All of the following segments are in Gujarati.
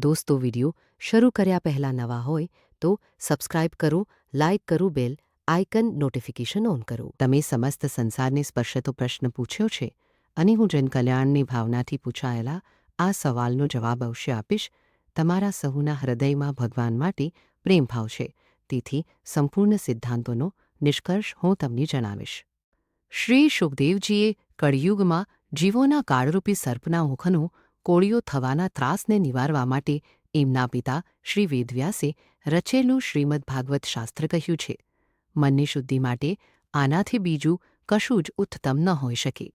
દોસ્તો, વિડિયો શરૂ કર્યા પહેલાં નવા હોય તો સબસ્ક્રાઇબ કરો, લાઇક કરો, બેલ આઇકન નોટિફિકેશન ઓન કરો. તમે સમસ્ત સંસારને સ્પર્શતો પ્રશ્ન પૂછ્યો છે અને હું જનકલ્યાણની ભાવનાથી પૂછાયેલા આ સવાલનો જવાબ અવશ્ય આપીશ. તમારા સહુના હૃદયમાં ભગવાન માટે પ્રેમભાવ છે, તેથી સંપૂર્ણ સિદ્ધાંતોનો નિષ્કર્ષ હું તમને જણાવીશ. શ્રી શુકદેવજીએ કળિયુગમાં જીવોના કાળરૂપી સર્પના મુખનો કોળિયો થવાના ત્રાસને નિવારવા માટે એમના પિતા શ્રી વેદવ્યાસે રચેલું શ્રીમદ ભાગવત શાસ્ત્ર કહ્યું છે. મનની શુદ્ધિ માટે આનાથી બીજું કશું જ ઉત્તમ ન હોઈ શકે.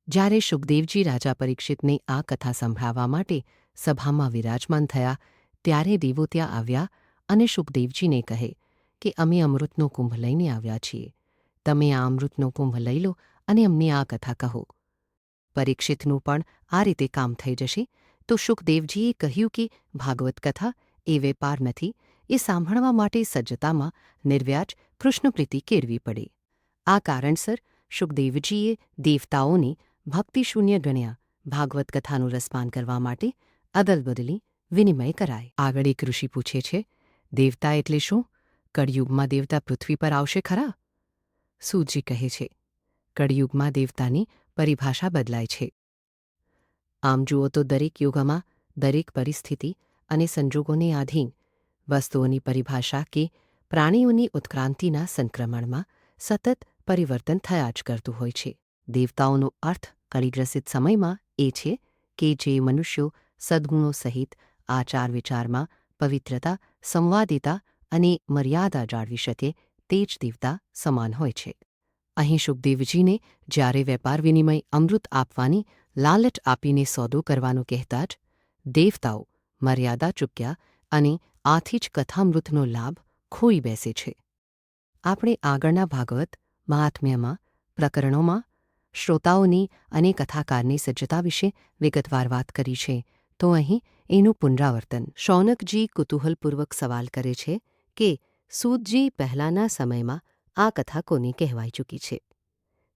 જ્યારે શુકદેવજી રાજા પરીક્ષિતને આ કથા સંભળાવવા માટે સભામાં વિરાજમાન થયા, ત્યારે દેવો ત્યાં આવ્યા અને શુકદેવજીને કહે કે અમે અમૃતનો કુંભ લઈને આવ્યા છીએ. તમે આ અમૃતનો કુંભ લઈ લો અને અમને આ કથા કહો. પરીક્ષિતનું પણ આ રીતે કામ થઈ જશે. તો શુકદેવજીએ કહ્યું કે ભાગવત કથા એ વેપાર નથી, એ સાંભળવા માટે સજ્જતામાં નિર્વ્યાજ કૃષ્ણપ્રીતિ કેળવી પડે. આ કારણસર શુકદેવજીએ દેવતાઓને ભક્તિશૂન્ય ગણ્યા. ભાગવત કથાનું રસપાન કરવા માટે અદલબદલી વિનિમય કરાય. આગળ એક ઋષિ પૂછે છે, દેવતા એટલે શું? કળિયુગમાં દેવતા પૃથ્વી પર આવશે ખરા? સૂતજી કહે છે, કળિયુગમાં દેવતાની પરિભાષા બદલાય છે. આમ જુઓ તો દરેક યુગમાં દરેક પરિસ્થિતિ અને સંજોગોને આધીન વસ્તુઓની પરિભાષા કે પ્રાણીઓની ઉત્ક્રાંતિના સંક્રમણમાં સતત પરિવર્તન થયા જ કરતું હોય છે. દેવતાઓનો અર્થ કળિગ્રસિત સમયમાં એ છે કે જે મનુષ્યો સદ્ગુણો સહિત આચાર વિચારમાં પવિત્રતા, સંવાદિતા અને મર્યાદા જાળવી શકે તે જ દેવતા સમાન હોય છે. અહીં શુકદેવજીને જ્યારે વેપાર વિનિમય અમૃત આપવાની લાલચ આપીને સોદો કરવાનું કહેતા જ દેવતાઓ મર્યાદા ચૂક્યા અને આથી જ કથામૃતનો લાભ ખોઈ બેસે છે. આપણે આગળના ભાગવત મહાત્મ્યમાં પ્રકરણોમાં શ્રોતાઓની અને કથાકારની સજ્જતા વિશે વિગતવાર વાત કરી છે, તો અહીં એનું પુનરાવર્તન. શૌનકજી કુતૂહલપૂર્વક સવાલ કરે છે કે સૂતજી પહેલાંના સમયમાં આ કથા કોને કહેવાઈ ચૂકી છે?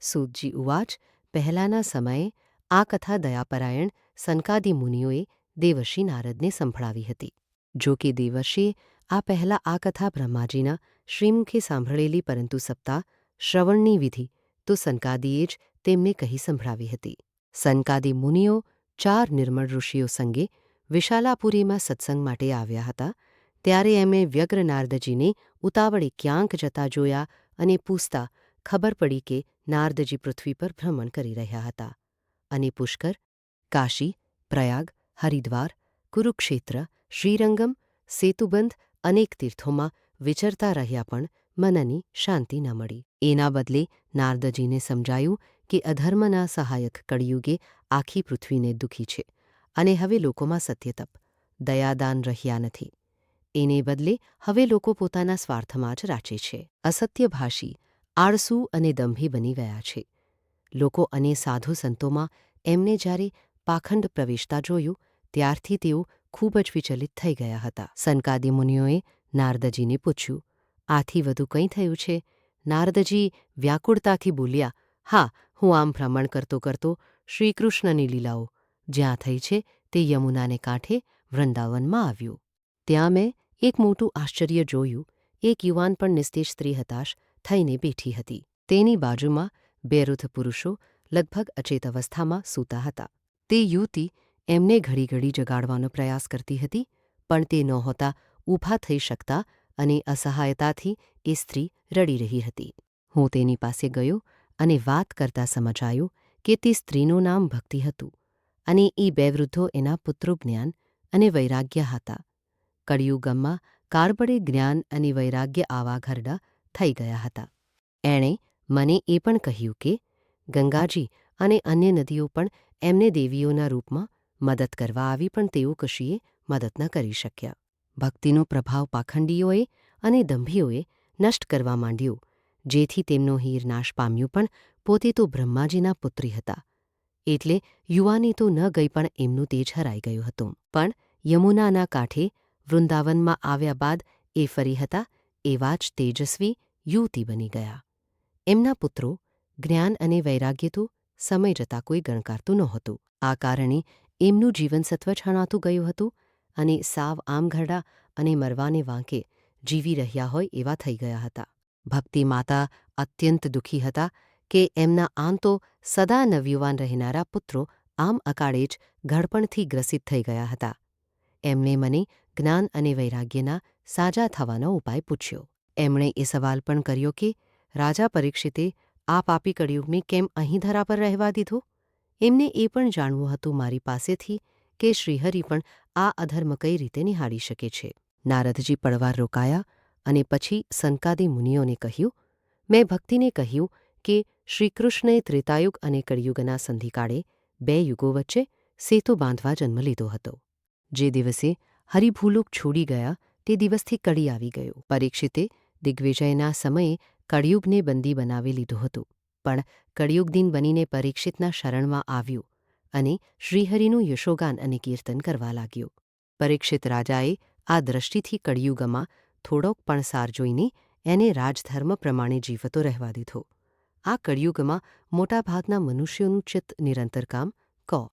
સૂતજી ઉવાચ, પહેલાંના સમયે આ કથા દયાપરાયણ સનકાદિ મુનિઓએ દેવર્ષિ નારદને સંભળાવી હતી. જો કે દેવર્ષિએ આ પહેલાં આ કથા બ્રહ્માજીના શ્રીમુખે સાંભળેલી, પરંતુ સપ્તાહ શ્રવણની વિધિ તો સનકાદિએ જ તેમને કહી સંભળાવી હતી. સનકાદિ મુનિઓ 4 નિર્મળ ઋષિઓ સંગે વિશાલાપુરીમાં સત્સંગ માટે આવ્યા હતા. ત્યારે એમણે વ્યગ્ર નારદજીને ઉતાવળે ક્યાંક જતા જોયા અને પૂછતા ખબર પડી કે નારદજી પૃથ્વી પર ભ્રમણ કરી રહ્યા હતા અને પુષ્કર, કાશી, પ્રયાગ, હરિદ્વાર, કુરુક્ષેત્ર, શ્રીરંગમ, સેતુબંધ અનેક તીર્થોમાં વિચરતા રહ્યા, પણ મનની શાંતિ ન મળી. એના બદલે નારદજીને સમજાયું કે અધર્મના સહાયક કળિયુગે આખી પૃથ્વીને દુઃખી છે અને હવે લોકોમાં સત્યતપ, દયાદાન રહ્યા નથી. એને બદલે હવે લોકો પોતાના સ્વાર્થમાં જ રાચે છે. અસત્યભાષી, આળસુ અને દંભી બની ગયા છે. લોકો અને સાધુ સંતોમાં એમને જ્યારે પાખંડ પ્રવેશતા જોયું, ત્યારથી તેઓ ખૂબ જ વિચલિત થઈ ગયા હતા. સનકાદિ મુનિઓએ નારદજીને પૂછ્યું, આથી વધુ કંઈ થયું છે? નારદજી વ્યાકુળતાથી બોલ્યા, હા, હું આમ ભ્રમણ કરતો કરતો શ્રીકૃષ્ણની લીલાઓ જ્યાં થઈ છે તે યમુનાને કાંઠે વૃંદાવનમાં આવ્યો. ત્યાં મેં એક મોટું આશ્ચર્ય જોયું. એક યુવાન પણ નિસ્તેજ સ્ત્રી હતાશ થઈને બેઠી હતી. તેની બાજુમાં 2 વૃદ્ધ પુરુષો લગભગ અચેત અવસ્થામાં સૂતા હતા. તે યુવતી એમને ઘડી ઘડી જગાડવાનો પ્રયાસ કરતી હતી, પણ તે નહોતા ઊભા થઈ શકતા અને અસહાયતાથી એ સ્ત્રી રડી રહી હતી. હું તેની પાસે ગયો અને વાત કરતા સમજાયું કે તે સ્ત્રીનું નામ ભક્તિ હતું અને એ 2 વૃદ્ધો એના પુત્રો જ્ઞાન અને વૈરાગ્ય હતા. કળિયુગમાં કાળબડે જ્ઞાન અને વૈરાગ્ય આવા ઘરડા થઈ ગયા હતા. એણે મને એ પણ કહ્યું કે ગંગાજી અને અન્ય નદીઓ પણ એમને દેવીઓના રૂપમાં મદદ કરવા આવી, પણ તેઓ કશીએ મદદ ન કરી શક્યા. ભક્તિનો પ્રભાવ પાખંડીઓએ અને દંભીઓએ નષ્ટ કરવા માંડ્યો, જેથી તેમનો હીર નાશ પામ્યું, પણ પોતે તો બ્રહ્માજીના પુત્રી હતા. એટલે યુવાની તો ન ગઈ, પણ એમનું તેજ હરાઈ ગયું હતું. પણ યમુનાના કાંઠે વૃંદાવનમાં આવ્યા બાદ એ ફરી હતા એવા જ તેજસ્વી યુવતી બની ગયા. એમના પુત્રો જ્ઞાન અને વૈરાગ્ય તો સમય જતાં કોઈ ગણકારતું નહોતું. આ કારણે એમનું જીવન સત્વ છણાતું ગયું હતું અને સાવ આમઘરડા અને મરવાને વાંકે જીવી રહ્યા હોય એવા થઈ ગયા હતા. ભક્તિ માતા અત્યંત દુઃખી હતા કે એમના આમ તો સદા નવયુવાન રહેનારા પુત્રો આમ અકાળે જ ઘડપણથી ગ્રસિત થઈ ગયા હતા. એમણે મને જ્ઞાન અને વૈરાગ્યના સાજા થવાનો ઉપાય પૂછ્યો. એમણે એ સવાલ પણ કર્યો કે રાજા પરીક્ષિતે આ પાપી કળિયુગને કેમ અહીં ધરા પર રહેવા દીધો? એમને એ પણ જાણવું હતું મારી પાસેથી કે શ્રીહરિ પણ આ અધર્મ કઈ રીતે નિહાળી શકે છે. નારદજી પડવાર રોકાયા અને પછી સંકાદી મુનિઓને કહ્યું, મેં ભક્તિને કહ્યું કે શ્રીકૃષ્ણએ ત્રેતાયુગ અને કળિયુગના સંધિકાળે 2 યુગો વચ્ચે સેતુ બાંધવા જન્મ લીધો હતો. જે દિવસે હરિભૂલોક છોડી ગયા તે દિવસથી કળી આવી ગયો. પરીક્ષિતે દિગ્વિજયના સમયે કળિયુગને બંદી બનાવી લીધું હતું, પણ કળિયુગદીન બનીને પરીક્ષિતના શરણમાં આવ્યું અને શ્રીહરિનું યશોગાન અને કીર્તન કરવા લાગ્યો. પરીક્ષિત રાજાએ આ દ્રષ્ટિથી કળિયુગમાં થોડોક પણ સાર જોઈને એને રાજધર્મ પ્રમાણે જીવતો રહેવા દીધો. આ કળિયુગમાં મોટાભાગના મનુષ્યોનું ચિત્ત નિરંતર કામ ક